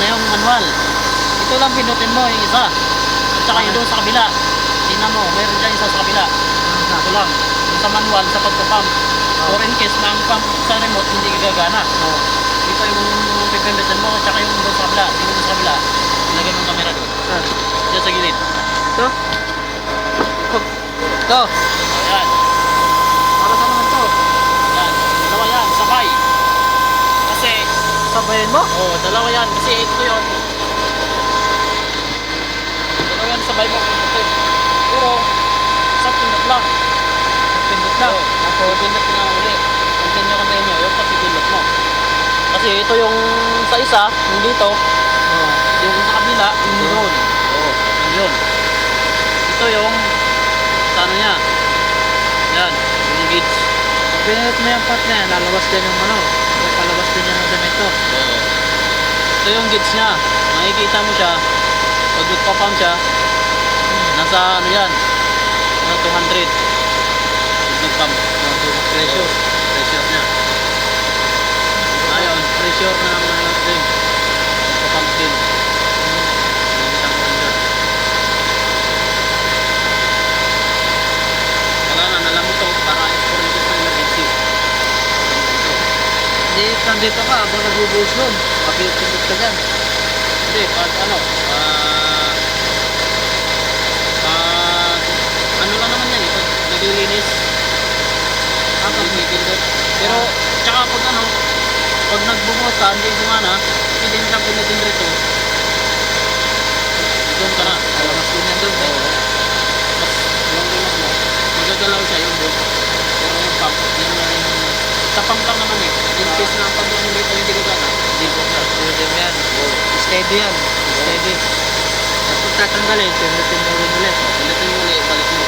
na yung manual. Ito lang pinutin mo yung isa. At saka yung doon sa kabila. Tingnan mo, meron dyan isa sa kabila. Ito lang. Yung sa manual, sa pagpapump. Or in case na ang pump sa remote hindi gagana. Ito yung pipindutin mo, at saka yung doon sa kabila. Tingnan mo sa kabila. Ilagay mo yung camera doon. Diyan sa gilid. Ito? Ito? Ayan. Para sa naman to? Yan. Dalawa yan, sabay. Kasi, Sabayan mo? dalawa yan. Kasi ito yun. Dalawa yan, sabay mo. Pero, isang pindot lang. Pindot lang. Ako, pindot ko na uli. Continue. Yung pagpipindot mo. Kasi ito yung sa isa, yung dito. Yung sa kabila, yung doon. Yun. Ito yung, sa ano niya. Yan, yung gauge. Pinot mo yung pot na yan, lalabas din yung ano. Palabas din yung semento. Ito yung gauge niya. Makikita mo siya. Pag nagpa-pump siya, nasa ano yan, 200. Pag nag-pump. Pressure. Pressure niya. Ayun, pressure na ng ano din. Nagpa-pump din. Nakikita mo rin dyan. Kailangan alam mo ito para for instance na emergency. Hindi, nandito ka, habang nagbubuhos nun. Pagpipindot ka dyan. Hindi, pag ano, ano lang naman yan, pag naglilinis, pag pipindot. Pero, tsaka pag ano, pag nagbubuhos ka, hindi gumana, hindi mo siyang pindutin dito. Doon ka na. Lalabas din yan doon. Mas, yung pinag mo, magagalaw siya yung boot. Pero yung pump, yun na yung, sa pump lang naman eh. In case na pag yung dito hindi gagana, hindi ko na. Pwede mo yan. Steady yan. Steady. Tapos tatanggalin, pindutin mo rin ulit. Pindutin mo ulit, balik mo.